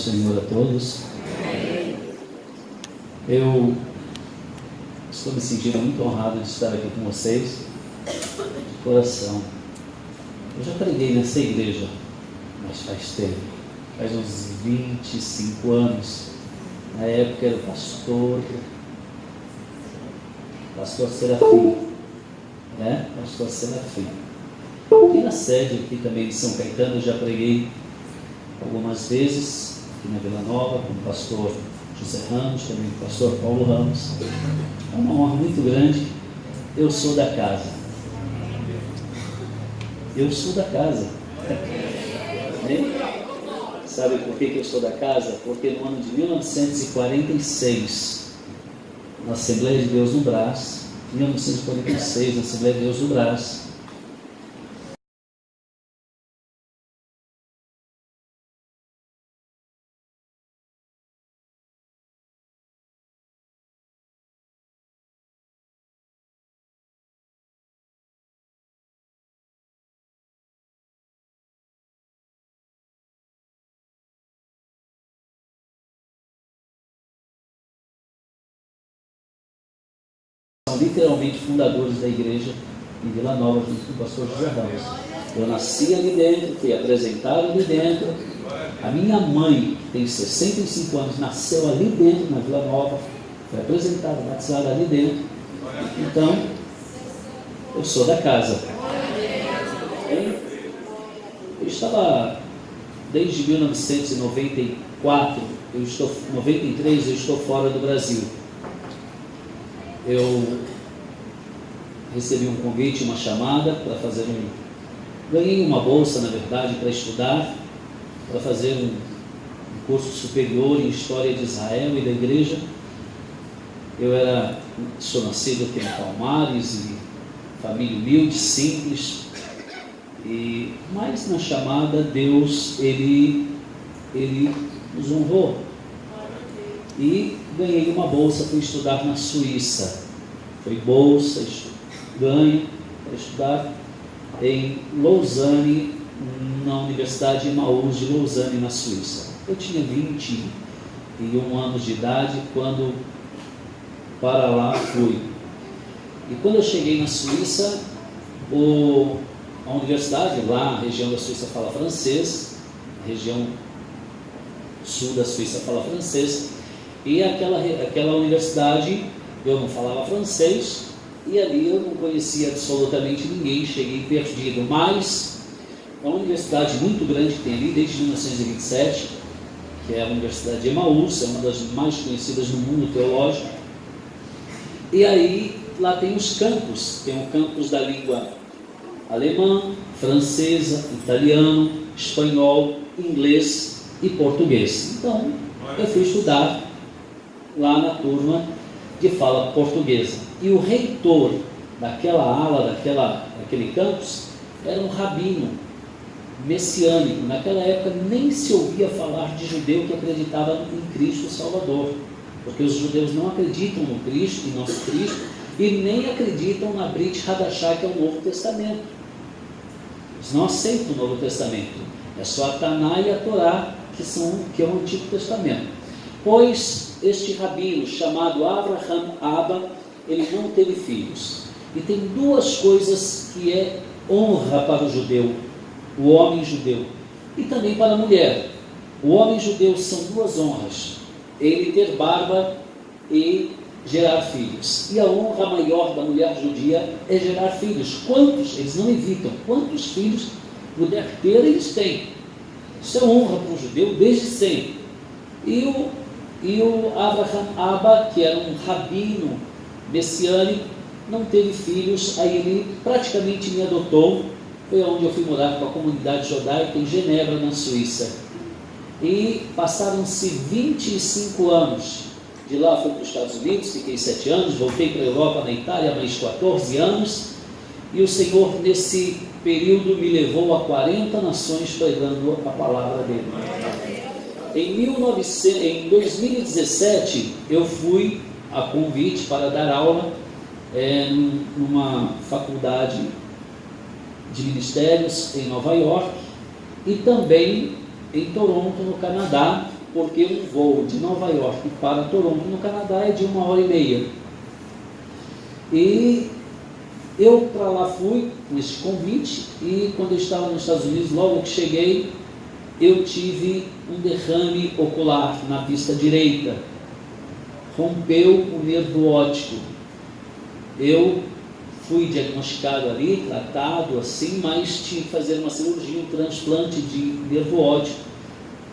Senhor a todos. Eu estou me sentindo muito honrado de estar aqui com vocês, de coração. Eu já preguei nessa igreja, mas faz tempo, faz uns 25 anos. Na época era o pastor Serafim, né? Pastor Serafim. Aqui na sede, aqui também de São Caetano, eu já preguei algumas vezes, aqui na Vila Nova, com o pastor José Ramos, também com o pastor Paulo Ramos. É uma honra muito grande. Eu sou da casa. Eu sou da casa. Sabe por que eu sou da casa? Porque no ano de 1946, na Assembleia de Deus no Brás, 1946, na Assembleia de Deus no Brás, são literalmente fundadores da igreja em Vila Nova, junto com o pastor José Ramos. Eu nasci ali dentro, fui apresentado ali dentro. A minha mãe, que tem 65 anos, nasceu ali dentro, na Vila Nova, foi apresentada, batizada ali dentro. Então, eu sou da casa. Eu estava, desde 1994, 93, eu estou fora do Brasil. Eu recebi um convite, uma chamada para fazer ganhei uma bolsa, na verdade, para estudar, para fazer um curso superior em História de Israel e da Igreja. Sou nascido aqui em Palmares, e família humilde, simples, mas na chamada Deus, Ele nos honrou. E ganhei uma bolsa para estudar na Suíça. Foi bolsa, ganho para estudar em Lausanne, na Universidade Emmaus de Lausanne, na Suíça. Eu tinha 21 anos de idade quando para lá fui. E quando eu cheguei na Suíça, a universidade, lá a região da Suíça fala francês, a região sul da Suíça fala francês, e aquela universidade eu não falava francês, e ali eu não conhecia absolutamente ninguém, cheguei perdido. Mas é uma universidade muito grande que tem ali desde 1927, que é a Universidade de Emmaus, é uma das mais conhecidas no mundo teológico. E aí lá tem os campos, tem o campus da língua alemã, francesa, italiano, espanhol, inglês e português. Então eu fui estudar lá na turma de fala portuguesa. E o reitor daquela ala, daquele campus, era um rabino messiânico. Naquela época nem se ouvia falar de judeu que acreditava em Cristo Salvador, porque os judeus não acreditam no Cristo, em nosso Cristo, e nem acreditam na Brit Hadashah, que é o Novo Testamento. Eles não aceitam o Novo Testamento. É só a Taná e a Torá que é o Antigo Testamento. Pois este rabino chamado Avraham Abba, ele não teve filhos. E tem duas coisas que é honra para o judeu, o homem judeu, e também para a mulher. O homem judeu são duas honras: ele ter barba e gerar filhos. E a honra maior da mulher judia é gerar filhos. Quantos? Eles não evitam. Quantos filhos puder ter, eles têm. Isso é honra para o judeu desde sempre. E o Avraham Abba, que era um rabino messiânico, não teve filhos, aí ele praticamente me adotou. Foi onde eu fui morar com a comunidade judaica em Genebra, na Suíça. E passaram-se 25 anos. De lá fui para os Estados Unidos, fiquei 7 anos, voltei para a Europa, na Itália, mais 14 anos. E o Senhor, nesse período, me levou a 40 nações pregando a palavra dele. Em 2017, eu fui a convite para dar aula numa faculdade de ministérios em Nova York e também em Toronto, no Canadá, porque um voo de Nova York para Toronto, no Canadá, é de 1h30. E eu para lá fui com esse convite, e quando eu estava nos Estados Unidos, logo que cheguei, eu tive um derrame ocular na vista direita. Rompeu o nervo óptico. Eu fui diagnosticado ali, tratado assim, mas tinha que fazer uma cirurgia, um transplante de nervo óptico.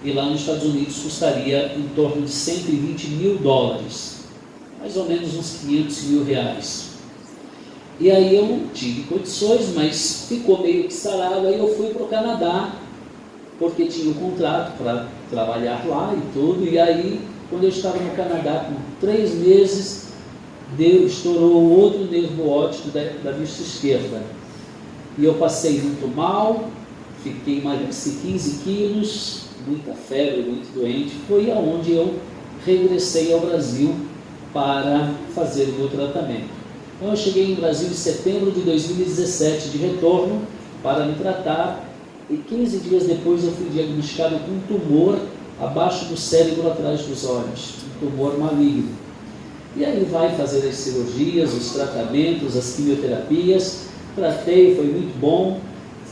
E lá nos Estados Unidos custaria em torno de $120 mil, mais ou menos uns R$500 mil. E aí eu não tive condições, mas ficou meio que sarado. Aí eu fui para o Canadá, porque tinha um contrato para trabalhar lá e tudo. E aí, quando eu estava no Canadá, com 3 meses, estourou outro nervo óptico da vista esquerda. E eu passei muito mal, emagreci 15 quilos, muita febre, muito doente. Foi aonde eu regressei ao Brasil para fazer o meu tratamento. Então eu cheguei no Brasil em setembro de 2017, de retorno, para me tratar, e 15 dias depois eu fui diagnosticado com um tumor abaixo do cérebro, atrás dos olhos, um tumor maligno. E aí vai fazer as cirurgias, os tratamentos, as quimioterapias. Tratei, foi muito bom.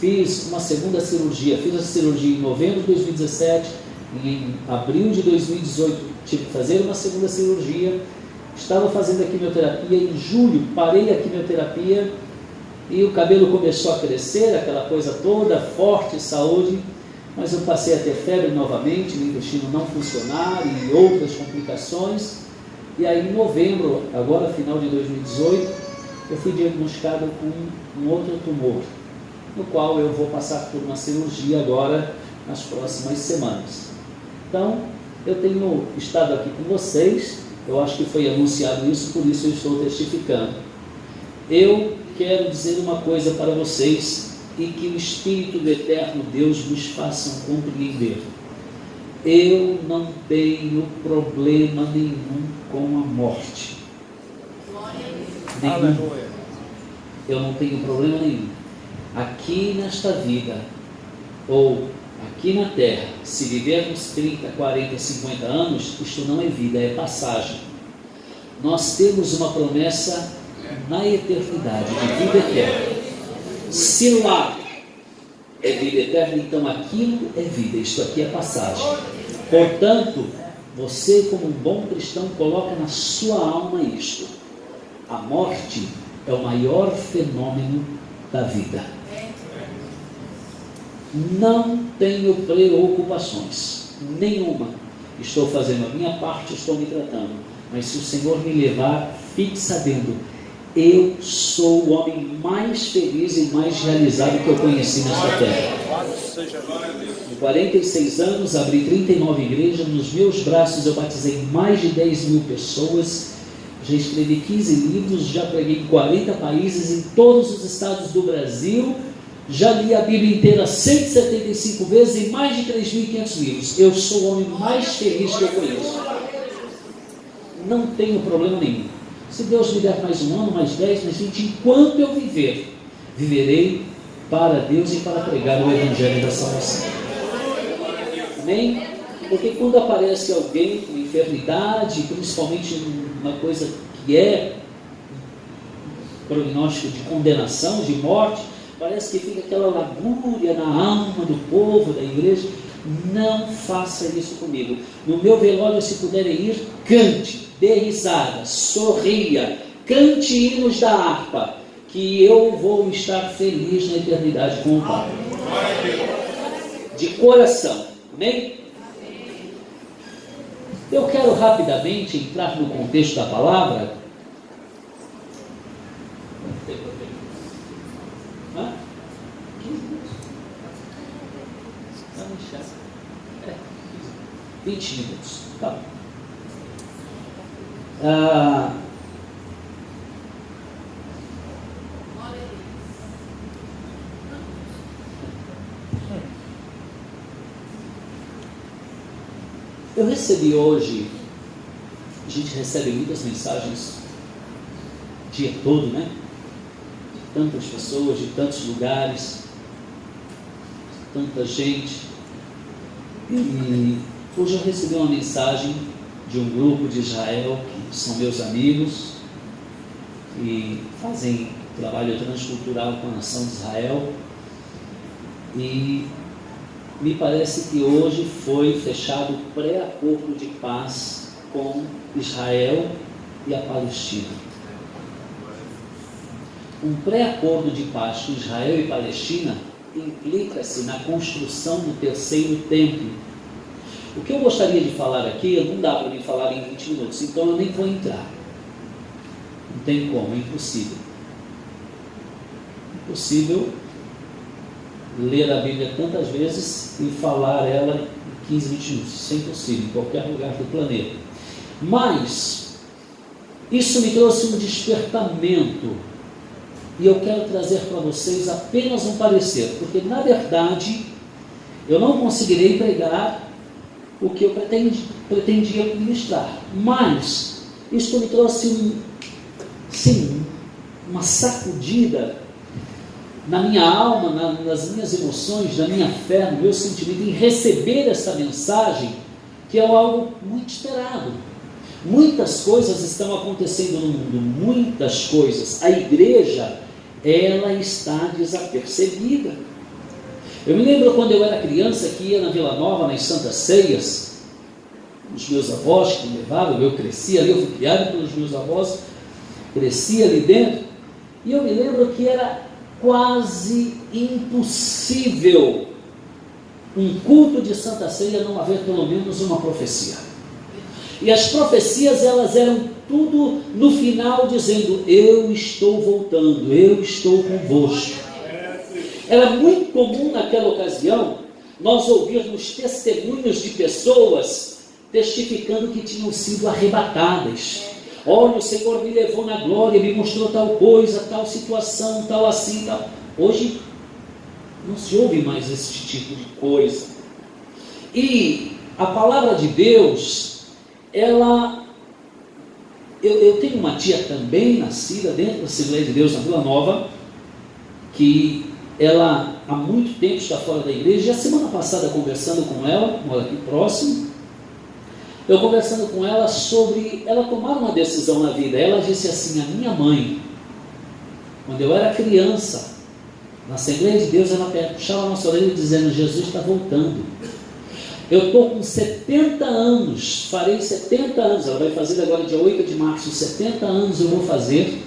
Fiz uma segunda cirurgia, fiz a cirurgia em novembro de 2017, em abril de 2018 tive que fazer uma segunda cirurgia. Estava fazendo a quimioterapia, em julho parei a quimioterapia e o cabelo começou a crescer, aquela coisa toda, forte, saúde, mas eu passei a ter febre novamente, meu intestino não funcionar e outras complicações. E aí em novembro, agora final de 2018, eu fui diagnosticado com um outro tumor, no qual eu vou passar por uma cirurgia agora nas próximas semanas. Então, eu tenho estado aqui com vocês, eu acho que foi anunciado isso, por isso eu estou testificando. Eu quero dizer uma coisa para vocês, e que o Espírito do Eterno Deus nos faça compreender. Eu não tenho problema nenhum com a morte. Nenhum. Eu não tenho problema nenhum. Aqui nesta vida, ou aqui na terra, se vivermos 30, 40, 50 anos, isto não é vida, é passagem. Nós temos uma promessa na eternidade, de vida eterna. Se lá é vida eterna, então aquilo é vida, isto aqui é passagem. Portanto, você como um bom cristão, coloca na sua alma isto: a morte é o maior fenômeno da vida. Não tenho preocupações nenhuma. Estou fazendo a minha parte, estou me tratando. Mas se o Senhor me levar, fique sabendo, eu sou o homem mais feliz e mais realizado que eu conheci nesta terra. Em 46 anos, abri 39 igrejas. Nos meus braços eu batizei mais de 10 mil pessoas. Já escrevi 15 livros, já preguei em 40 países, em todos os estados do Brasil. Já li a Bíblia inteira 175 vezes, em mais de 3.500 livros. Eu sou o homem mais feliz que eu conheço. Não tenho problema nenhum. Se Deus me der mais um ano, mais 10, mais 20, enquanto eu viver, viverei para Deus e para pregar o Evangelho da salvação. Amém? Porque quando aparece alguém com enfermidade, principalmente uma coisa que é prognóstico de condenação, de morte, parece que fica aquela lamúria na alma do povo, da igreja. Não faça isso comigo. No meu velório, se puderem ir, cante, dê risada, sorria, cante hinos da harpa, que eu vou estar feliz na eternidade com o Pai. De coração. Amém? Eu quero rapidamente entrar no contexto da palavra. Hã? 20 minutos. Tá bom. Eu recebi hoje, a gente recebe muitas mensagens o dia todo, né? De tantas pessoas, de tantos lugares, tanta gente. E Hoje eu recebi uma mensagem de um grupo de Israel, que são meus amigos, e fazem trabalho transcultural com a nação de Israel, e me parece que hoje foi fechado o pré-acordo de paz com Israel e a Palestina. Um pré-acordo de paz com Israel e Palestina implica-se na construção do terceiro templo. O que eu gostaria de falar aqui, não dá para me falar em 20 minutos, então eu nem vou entrar. Não tem como, é impossível. Impossível ler a Bíblia tantas vezes e falar ela em 15, 20 minutos. Isso é impossível, em qualquer lugar do planeta. Mas, isso me trouxe um despertamento, e eu quero trazer para vocês apenas um parecer, porque na verdade, eu não conseguirei pregar o que eu pretendia ministrar, mas isso me trouxe uma sacudida na minha alma, nas minhas emoções, na minha fé, no meu sentimento, em receber essa mensagem, que é algo muito esperado. Muitas coisas estão acontecendo no mundo, muitas coisas. A igreja, ela está desapercebida. Eu me lembro quando eu era criança, que ia na Vila Nova, nas Santas Ceias, os meus avós que me levavam, eu cresci ali, eu fui criado pelos meus avós, cresci ali dentro, e eu me lembro que era quase impossível um culto de Santa Ceia não haver pelo menos uma profecia. E as profecias, elas eram tudo no final dizendo: eu estou voltando, eu estou convosco. Era muito comum naquela ocasião nós ouvirmos testemunhos de pessoas testificando que tinham sido arrebatadas. Olha, o Senhor me levou na glória, me mostrou tal coisa, tal situação, tal assim, tal. Hoje não se ouve mais esse tipo de coisa. E a palavra de Deus, ela... Eu tenho uma tia também, nascida dentro da Assembleia de Deus na Vila Nova, que ela há muito tempo está fora da igreja. E a semana passada, conversando com ela, mora aqui próximo, eu conversando com ela sobre ela tomar uma decisão na vida. Ela disse assim: a minha mãe, quando eu era criança, na Assembleia de Deus, ela puxava a nossa orelha dizendo: Jesus está voltando. Eu estou com 70 anos, farei 70 anos, ela vai fazer agora dia 8 de março, 70 anos eu vou fazer,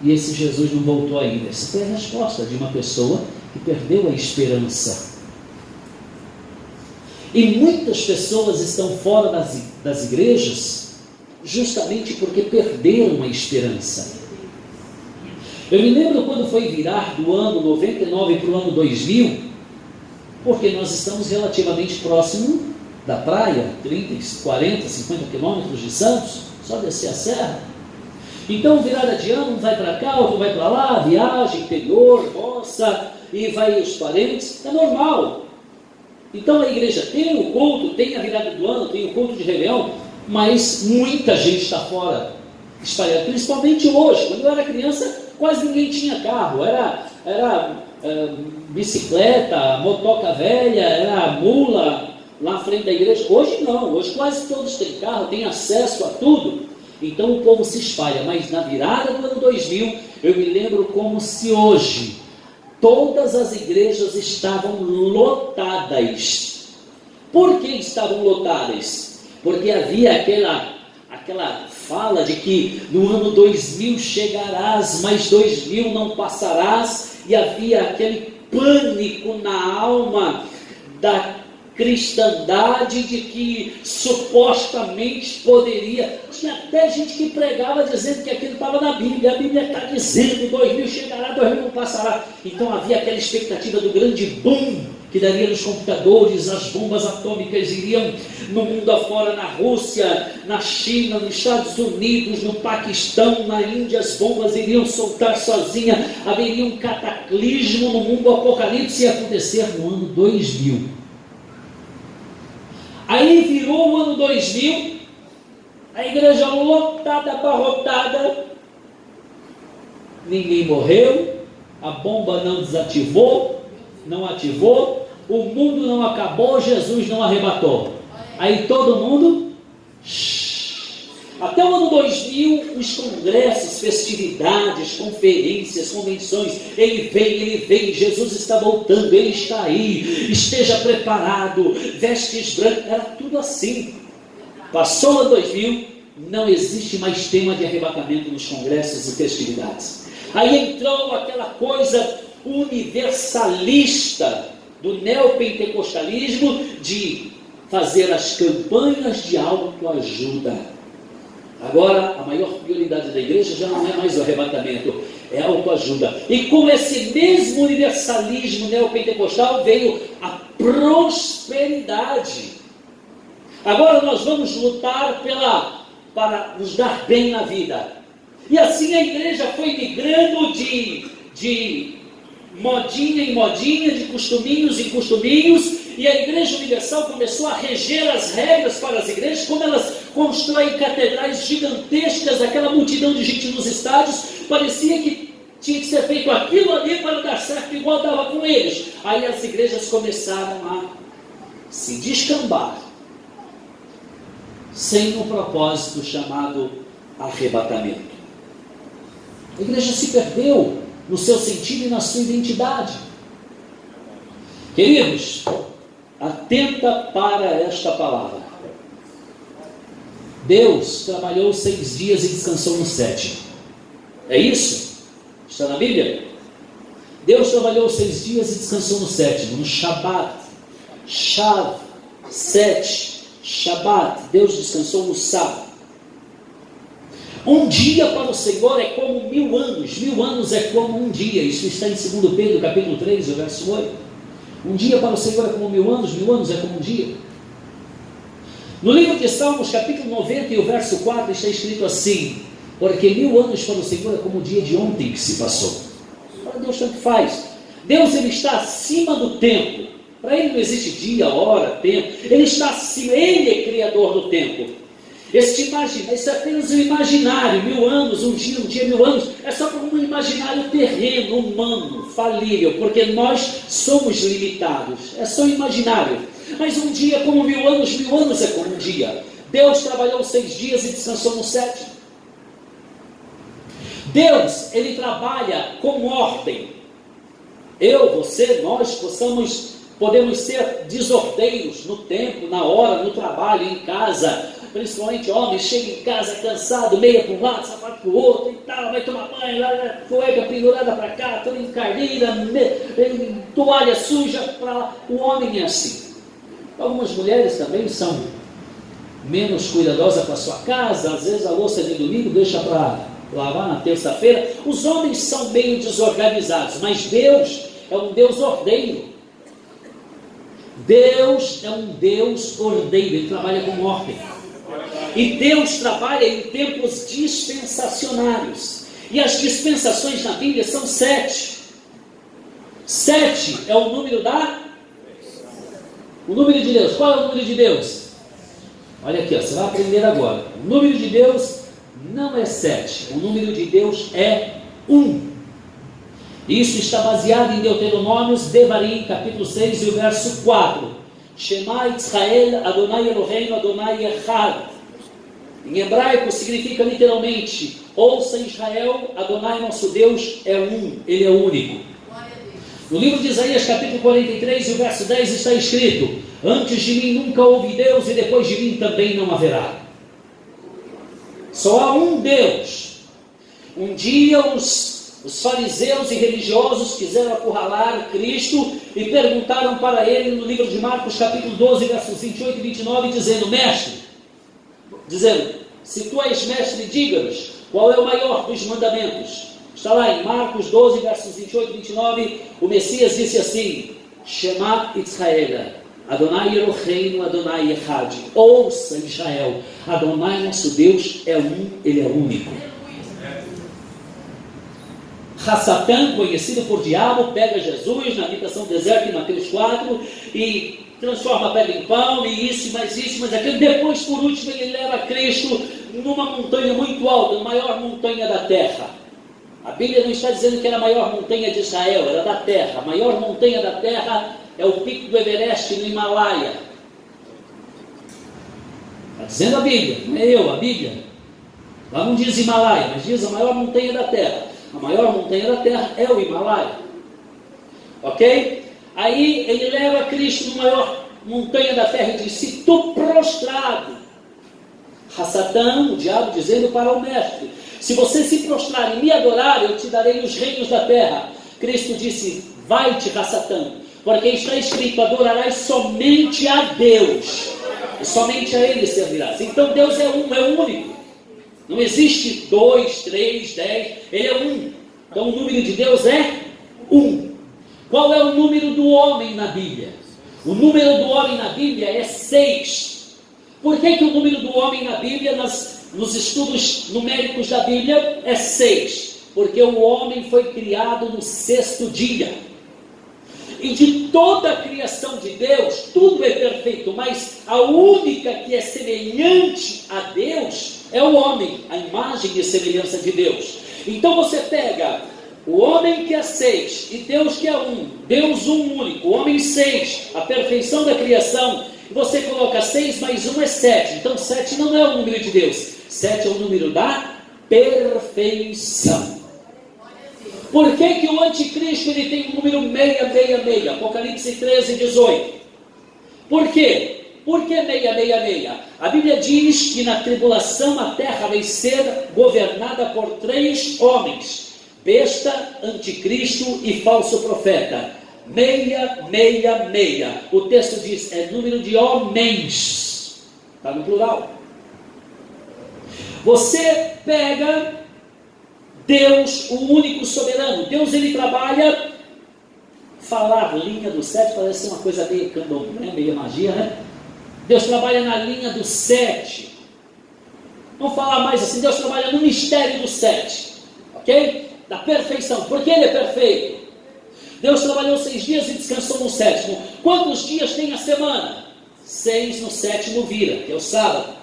e esse Jesus não voltou ainda. Essa foi a resposta de uma pessoa que perdeu a esperança. E muitas pessoas estão fora das igrejas justamente porque perderam a esperança. Eu me lembro quando foi virar do ano 99 para o ano 2000, porque nós estamos relativamente próximo da praia, 30, 40, 50 quilômetros de Santos, só descer a serra. Então, virada de ano, um vai para cá, outro vai para lá, viagem, interior, roça, e vai os parentes, é normal. Então a igreja tem o culto, tem a virada do ano, tem o culto de Réveillon, mas muita gente está fora, espalhada, principalmente hoje. Quando eu era criança, quase ninguém tinha carro, era bicicleta, motoca velha, era mula lá na frente da igreja. Hoje não, hoje quase todos têm carro, têm acesso a tudo, então o povo se espalha. Mas na virada do ano 2000, eu me lembro como se hoje todas as igrejas estavam lotadas. Por que estavam lotadas? Porque havia aquela fala de que no ano 2000 chegarás, mas 2000 não passarás, e havia aquele pânico na alma da cristandade de que supostamente poderia. Tinha até gente que pregava dizendo que aquilo estava na Bíblia. A Bíblia está dizendo: 2000 chegará, 2000 não passará. Então havia aquela expectativa do grande boom que daria nos computadores, as bombas atômicas iriam no mundo afora, na Rússia, na China, nos Estados Unidos, no Paquistão, na Índia, as bombas iriam soltar sozinha, haveria um cataclismo no mundo. Apocalipse ia acontecer no ano 2000. Aí virou o ano 2000, a igreja lotada, abarrotada, ninguém morreu, a bomba não desativou, não ativou, o mundo não acabou, Jesus não arrebatou. Aí todo mundo... Até o ano 2000, os congressos, festividades, conferências, convenções, ele vem, Jesus está voltando, ele está aí, esteja preparado, vestes brancas, era tudo assim. Passou o ano 2000, não existe mais tema de arrebatamento nos congressos e festividades. Aí entrou aquela coisa universalista do neopentecostalismo de fazer as campanhas de autoajuda. Agora, a maior prioridade da igreja já não é mais o arrebatamento, é a autoajuda. E com esse mesmo universalismo neopentecostal veio a prosperidade. Agora nós vamos lutar para nos dar bem na vida. E assim a igreja foi migrando de modinha em modinha, de costuminhos em costuminhos, e a Igreja Universal começou a reger as regras para as igrejas, como elas constroem catedrais gigantescas, aquela multidão de gente nos estádios, parecia que tinha que ser feito aquilo ali para dar certo, igual dava com eles. Aí as igrejas começaram a se descambar, sem um propósito chamado arrebatamento. A igreja se perdeu no seu sentido e na sua identidade. Queridos, atenta para esta palavra. Deus trabalhou 6 dias e descansou no 7º. É isso? Está na Bíblia? Deus trabalhou 6 dias e descansou no 7º, no Shabat. Shav, 7, Shabat. Deus descansou no sábado. Um dia para o Senhor é como 1000 anos. 1000 anos é como um dia. Isso está em 2 Pedro, capítulo 3, o verso 8. Um dia para o Senhor é como 1000 anos. 1000 anos é como um dia. No livro de Salmos, capítulo 90, e o verso 4, está escrito assim: porque 1000 anos para o Senhor é como o dia de ontem que se passou. Para Deus tanto faz. Deus, ele está acima do tempo. Para ele não existe dia, hora, tempo. Ele está acima. Ele é criador do tempo. Isso é apenas um imaginário. 1000 anos, um dia, 1000 anos, é só como um imaginário terreno, humano, falível, porque nós somos limitados. É só imaginário. Mas um dia é como 1000 anos, 1000 anos é como um dia. Deus trabalhou 6 dias e descansou no 7º. Deus, ele trabalha com ordem. Eu, você, nós podemos ser desordeiros no tempo, na hora, no trabalho, em casa. Principalmente homens, chega em casa cansado, meia para um lado, sapato para o outro e tal, vai tomar banho, cueca pendurada para cá, toda encarneira, toalha suja para lá. O homem é assim. Algumas mulheres também são menos cuidadosas com a sua casa, às vezes a louça de domingo deixa para lavar na terça-feira. Os homens são meio desorganizados, mas Deus é um Deus ordeiro. Deus é um Deus ordeiro, ele trabalha com ordem. E Deus trabalha em tempos dispensacionários. E as dispensações na Bíblia são 7. 7 é o número o número de Deus. Qual é o número de Deus? Olha aqui, você vai aprender agora. O número de Deus não é 7. O número de Deus é 1. Isso está baseado em Deuteronômios, Devarim, capítulo 6 e o verso 4. Shema Israel, Adonai Eloheinu, Adonai Echad. Em hebraico significa literalmente: ouça Israel, Adonai nosso Deus é um, ele é único. No livro de Isaías, capítulo 43 e o verso 10 está escrito: antes de mim nunca houve Deus e depois de mim também não haverá. Só há um Deus. Um dia os fariseus e religiosos quiseram acurralar Cristo e perguntaram para ele no livro de Marcos, capítulo 12, versos 28 e 29, dizendo, se tu és mestre, diga-nos, qual é o maior dos mandamentos? Está lá em Marcos 12, versos 28 e 29, o Messias disse assim: Shema Israel, Adonai Eloheinu, Adonai Echad. Ouça Israel, Adonai nosso Deus é um, ele é único. Satã, conhecido por diabo, pega Jesus na habitação deserta em Mateus 4 e transforma a pedra em pão, e isso, mas aquilo. Depois, por último, ele leva Cristo numa montanha muito alta, a maior montanha da terra. A Bíblia não está dizendo que era a maior montanha de Israel, era da terra. A maior montanha da terra é o pico do Everest, no Himalaia. Está dizendo a Bíblia, não é eu, a Bíblia. Lá não diz Himalaia, mas diz a maior montanha da Terra. A maior montanha da Terra é o Himalaia. Ok? Aí ele leva Cristo na maior montanha da Terra e diz: se tu prostrado, Satã, o diabo, dizendo para o mestre: se você se prostrar e me adorar, eu te darei os reinos da terra. Cristo disse: vai-te, Satã, porque está escrito: adorarás somente a Deus, e somente a Ele servirás. Então Deus é um, é único. Não existe 2, 3, 10, Ele é um. Então o número de Deus é um. Qual é o número do homem na Bíblia? O número do homem na Bíblia é 6. Por que o número do homem na Bíblia, nos estudos numéricos da Bíblia, é 6? Porque o homem foi criado no 6º dia. E de toda a criação de Deus, tudo é perfeito, mas a única que é semelhante a Deus é o homem, a imagem e semelhança de Deus. Então você pega o homem que é 6 e Deus que é um, Deus um único, o homem 6, a perfeição da criação. Você coloca 6 mais 1 é 7. Então 7 não é o número de Deus. 7 é o número da perfeição. Por que o anticristo ele tem o número 666? Apocalipse 13, 18. Por quê? Por que 666? A Bíblia diz que na tribulação a terra vai ser governada por 3 homens: besta, anticristo e falso profeta. 666. O texto diz, é número de homens. Está no plural. Você pega Deus, o único soberano. Deus, ele trabalha. Falar linha do 7 parece ser uma coisa meio candomblé, meio magia, né? Deus trabalha na linha do 7. Vamos falar mais assim, Deus trabalha no mistério do 7. Ok? Da perfeição. Porque ele é perfeito. Deus trabalhou 6 dias e descansou no 7º. Quantos dias tem a semana? 6, no 7º vira, que é o sábado.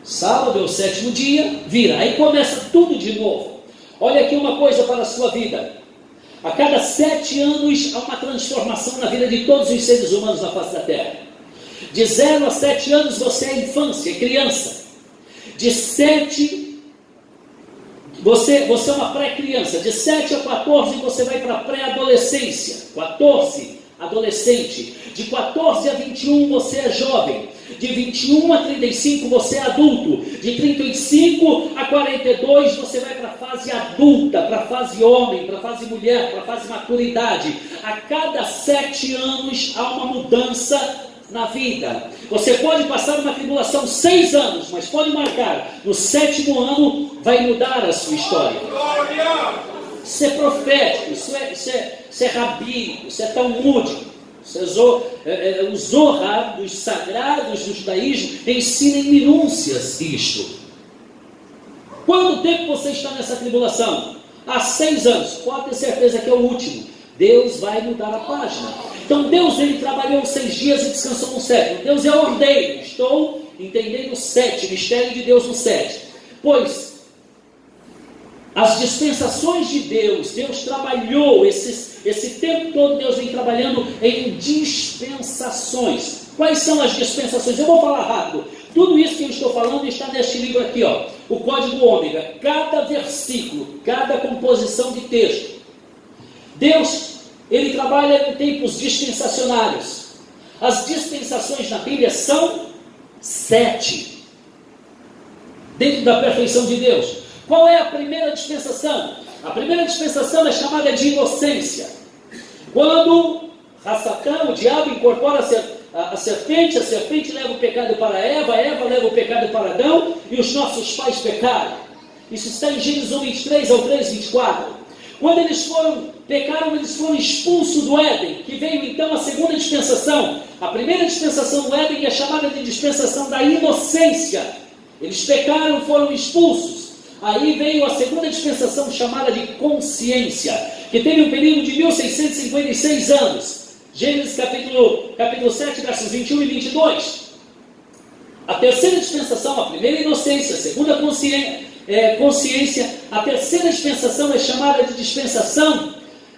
Sábado é o 7º dia, vira. Aí começa tudo de novo. Olha aqui uma coisa para a sua vida. A cada 7 anos há uma transformação na vida de todos os seres humanos na face da terra. De 0 a 7 anos você é infância, é criança. De 7 Você é uma pré-criança. De 7 a 14 você vai para a pré-adolescência. 14, adolescente. De 14 a 21 você é jovem. De 21 a 35 você é adulto. De 35 a 42 você vai para a fase adulta, para a fase homem, para a fase mulher, para a fase maturidade. A cada 7 anos há uma mudança na vida. Você pode passar uma tribulação 6 anos, mas pode marcar, no 7º ano vai mudar a sua história. Isso é profético, isso é rabínico, isso é talmúdico, isso é o Zohar dos sagrados do judaísmo ensina em minúcias isto. Quanto tempo você está nessa tribulação? Há 6 anos, pode ter certeza que é o último. Deus vai mudar a página. Então Deus, ele trabalhou 6 dias e descansou no 7º. Deus é ordeiro. Estou entendendo o 7, mistério de Deus no 7. Pois as dispensações de Deus, Deus trabalhou esse tempo todo, Deus vem trabalhando em dispensações. Quais são as dispensações? Eu vou falar rápido. Tudo isso que eu estou falando está neste livro aqui, ó, o Código Ômega. Cada versículo, cada composição de texto. Deus, ele trabalha em tempos dispensacionários. As dispensações na Bíblia são 7. Dentro da perfeição de Deus. Qual é a primeira dispensação? A primeira dispensação é chamada de inocência. Quando Satã, o diabo, incorpora a serpente leva o pecado para Eva leva o pecado para Adão, e os nossos pais pecaram. Isso está em Gênesis 1:23 ao 3:24. Quando eles pecaram, eles foram expulsos do Éden, que veio então a segunda dispensação. A primeira dispensação do Éden é chamada de dispensação da inocência. Eles pecaram, foram expulsos. Aí veio a segunda dispensação chamada de consciência, que teve um período de 1656 anos. Gênesis capítulo 7, versos 21 e 22. A terceira dispensação, a primeira inocência, a segunda consciência, a terceira dispensação é chamada de dispensação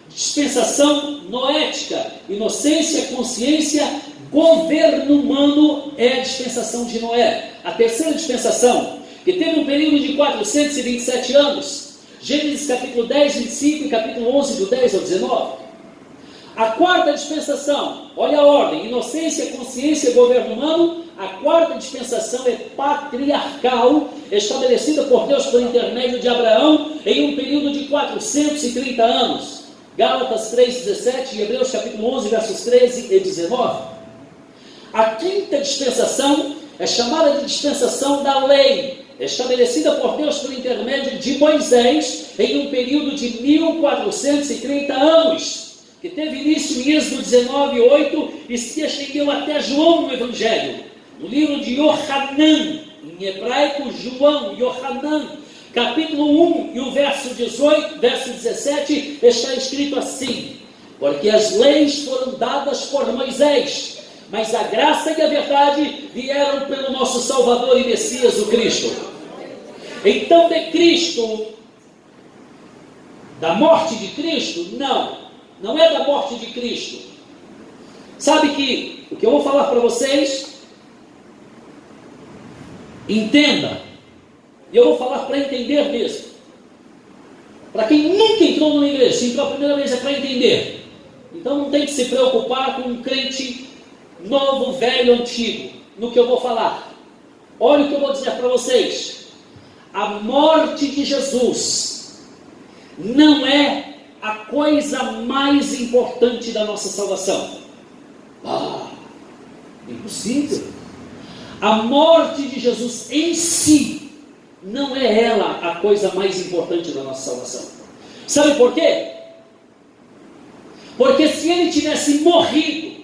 dispensação noética, inocência, consciência, governo humano é a dispensação de Noé. A terceira dispensação, que teve um período de 427 anos, Gênesis capítulo 10, 25 e capítulo 11, do 10 ao 19. A quarta dispensação, olha a ordem: inocência, consciência, governo humano. A quarta dispensação é patriarcal, estabelecida por Deus por intermédio de Abraão, em um período de 430 anos. Gálatas 3,17 e Hebreus capítulo 11, versos 13 e 19. A quinta dispensação é chamada de dispensação da lei, estabelecida por Deus por intermédio de Moisés, em um período de 1430 anos, que teve início em Êxodo 19:8 e se estendeu até João no Evangelho. No livro de Yohanan, em hebraico João, Yohanan, capítulo 1 e o verso 18, verso 17, está escrito assim: porque as leis foram dadas por Moisés, mas a graça e a verdade vieram pelo nosso Salvador e Messias, o Cristo. Então, de Cristo, da morte de Cristo, não é da morte de Cristo. Sabe que o que eu vou falar para vocês, entenda, e eu vou falar para entender mesmo. Para quem nunca entrou numa igreja, se entrou a primeira vez é para entender. Então não tem que se preocupar com um crente novo, velho, antigo, no que eu vou falar. Olha o que eu vou dizer para vocês. A morte de Jesus não é a coisa mais importante da nossa salvação. Impossível. A morte de Jesus em si não é ela a coisa mais importante da nossa salvação. Sabe por quê? Porque se ele tivesse morrido,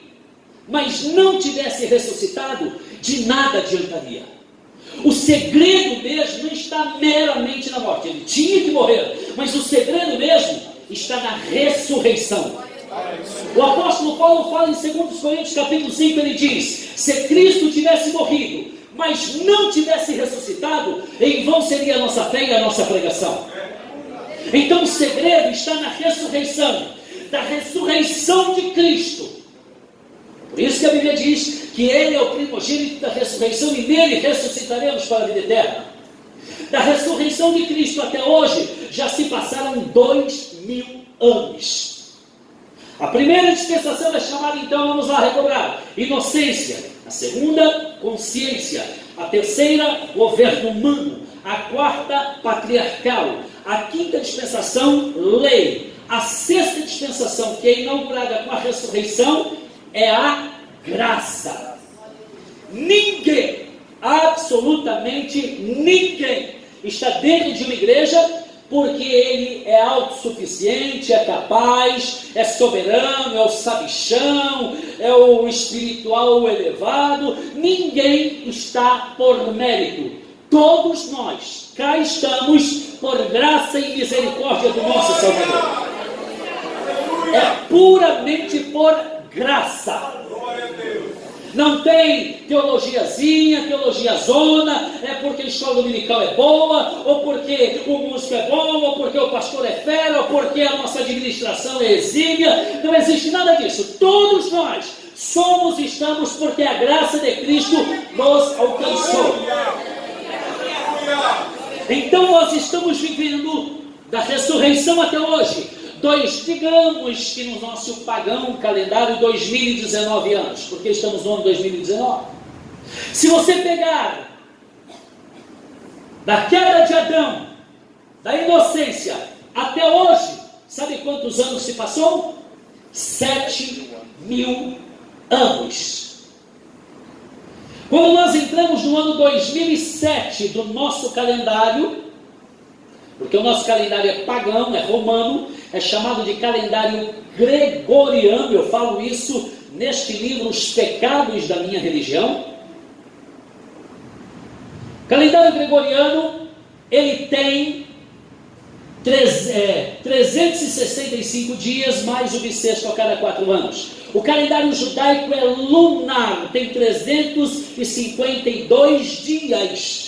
mas não tivesse ressuscitado, de nada adiantaria. O segredo mesmo não está meramente na morte. Ele tinha que morrer, mas o segredo mesmo está na ressurreição. O apóstolo Paulo fala em 2 Coríntios capítulo 5, ele diz: se Cristo tivesse morrido, mas não tivesse ressuscitado, em vão seria a nossa fé e a nossa pregação. Então o segredo está na ressurreição, da ressurreição de Cristo. Por isso que a Bíblia diz que Ele é o primogênito da ressurreição e nele ressuscitaremos para a vida eterna. Da ressurreição de Cristo até hoje, já se passaram 2000 anos. A primeira dispensação é chamada, então, vamos lá recobrar, inocência. A segunda, consciência. A terceira, governo humano. A quarta, patriarcal. A quinta dispensação, lei. A sexta dispensação, que é inaugurada com a ressurreição, é a graça. Ninguém, absolutamente ninguém, está dentro de uma igreja porque ele é autossuficiente, é capaz, é soberano, é o sabichão, é o espiritual elevado. Ninguém está por mérito. Todos nós cá estamos por graça e misericórdia do nosso Salvador. É puramente por graça. Não tem teologiazinha, teologia zona, é porque a escola dominical é boa, ou porque o músico é bom, ou porque o pastor é fera, ou porque a nossa administração é exímia. Não existe nada disso. Todos nós somos e estamos porque a graça de Cristo nos alcançou. Então nós estamos vivendo da ressurreição até hoje. Digamos que no nosso pagão calendário 2019 anos, porque estamos no ano 2019. Se você pegar da queda de Adão, da inocência até hoje, sabe quantos anos se passou? 7.000 anos. Quando nós entramos no ano 2007 do nosso calendário, porque o nosso calendário é pagão, é romano, é chamado de calendário gregoriano. Eu falo isso neste livro, Os Pecados da Minha Religião. O calendário gregoriano, ele tem 365 dias, mais o bissexto a cada 4 anos. O calendário judaico é lunar, tem 352 dias.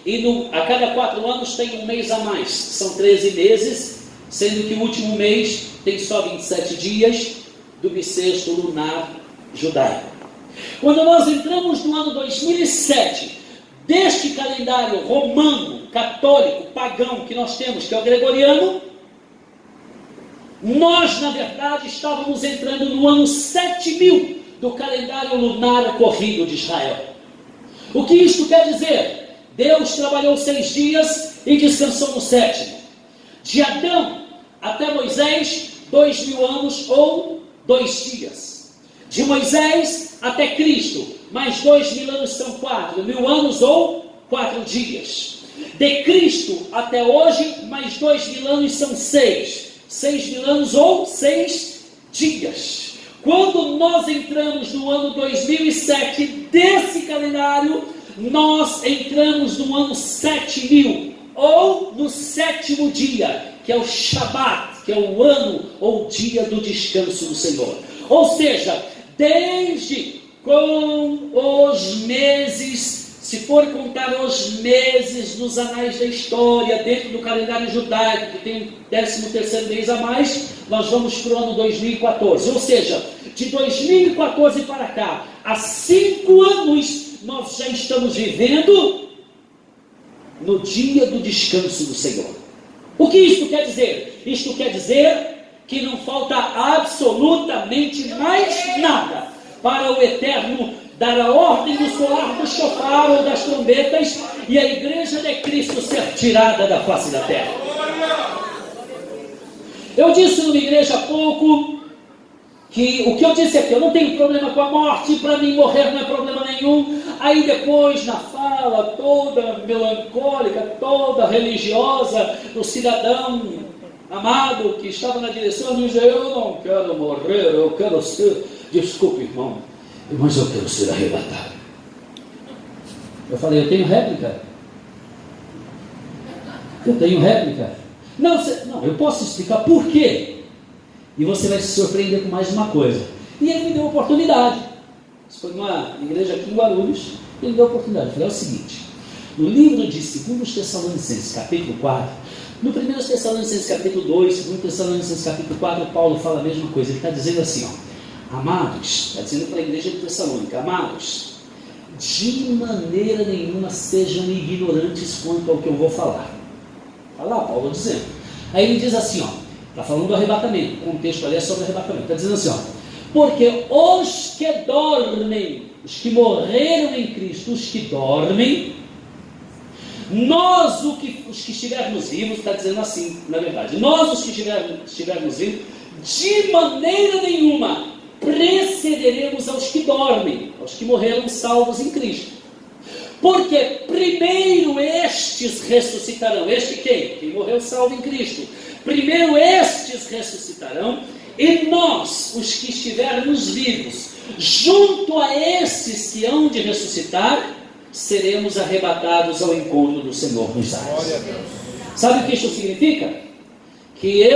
E a cada 4 anos tem um mês a mais. São 13 meses, sendo que o último mês tem só 27 dias do bissexto lunar judaico. Quando nós entramos no ano 2007, deste calendário romano, católico, pagão que nós temos, que é o gregoriano, nós, na verdade, estávamos entrando no ano 7000 do calendário lunar corrido de Israel. O que isto quer dizer? Deus trabalhou 6 dias e descansou no 7º. De Adão até Moisés, 2000 anos ou 2 dias. De Moisés até Cristo, mais 2000 anos são 4, 1000 anos ou 4 dias. De Cristo até hoje, mais 2000 anos são 6.000 anos ou 6 dias. Quando nós entramos no ano 2007 desse calendário, nós entramos no ano 7000 ou no 7º dia, que é o Shabat, que é o ano ou dia do descanso do Senhor. Ou seja, desde com os meses, se for contar os meses nos anais da história, dentro do calendário judaico, que tem o 13º mês a mais, nós vamos para o ano 2014. Ou seja, de 2014 para cá, há 5 anos, nós já estamos vivendo no dia do descanso do Senhor. O que isto quer dizer? Isto quer dizer que não falta absolutamente mais nada para o Eterno dar a ordem do soar do chofar ou das trombetas e a igreja de Cristo ser tirada da face da terra. Eu disse numa igreja há pouco que o que eu disse aqui, eu não tenho problema com a morte, para mim morrer não é problema nenhum. Aí depois, na fala toda melancólica, toda religiosa do cidadão amado que estava na direção, ele dizia: eu não quero morrer, eu quero ser, desculpe irmão, mas eu quero ser arrebatado. Eu falei: eu tenho réplica? Eu tenho réplica? Não, eu posso explicar por quê. E você vai se surpreender com mais uma coisa. E ele me deu a oportunidade. Isso foi numa igreja aqui em Guarulhos. Ele me deu a oportunidade. Eu falei: é o seguinte, no livro de 2 Tessalonicenses, capítulo 4, no 1 Tessalonicenses, capítulo 2, 2 Tessalonicenses, capítulo 4, Paulo fala a mesma coisa. Ele está dizendo assim, ó: amados, está dizendo para a igreja de Tessalônica: amados, de maneira nenhuma sejam ignorantes quanto ao que eu vou falar. Olha lá Paulo dizendo. Aí ele diz assim, ó, está falando do arrebatamento, o contexto ali é sobre o arrebatamento, está dizendo assim, ó: porque os que dormem, os que morreram em Cristo, os que dormem, nós, os que estivermos vivos, está dizendo assim, na verdade, nós os que estivermos vivos, de maneira nenhuma precederemos aos que dormem, aos que morreram salvos em Cristo. Porque primeiro estes ressuscitarão. Este quem? Quem morreu salvo em Cristo. Primeiro estes ressuscitarão, e nós, os que estivermos vivos, junto a esses que hão de ressuscitar, seremos arrebatados ao encontro do Senhor nos ares. Sabe o que isso significa? Que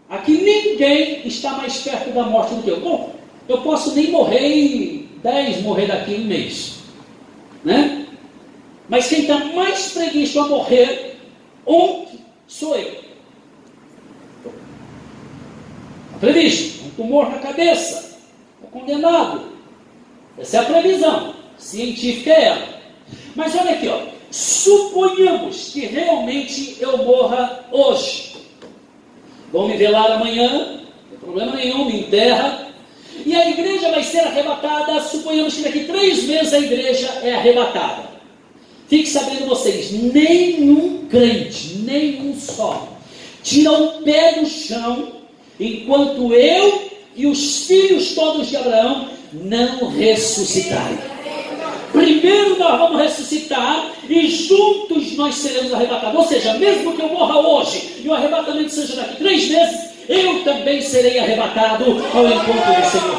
aqui ninguém está mais perto da morte do que eu. Bom, eu posso nem morrer em 10, morrer daqui em 1 mês, né? Mas quem está mais previsto a morrer ontem sou eu. Está previsto, um tumor na cabeça, está condenado. Essa é a previsão científica, é ela. Mas olha aqui, ó, suponhamos que realmente eu morra hoje. Vão me velar amanhã, não tem problema nenhum, me enterra, e a igreja vai ser arrebatada. Suponhamos que daqui 3 meses a igreja é arrebatada. Fique sabendo vocês, nenhum crente, nenhum só, tira o pé do chão, enquanto eu e os filhos todos de Abraão não ressuscitarem. Primeiro nós vamos ressuscitar e juntos nós seremos arrebatados. Ou seja, mesmo que eu morra hoje e o arrebatamento seja daqui 3 meses, eu também serei arrebatado ao encontro do Senhor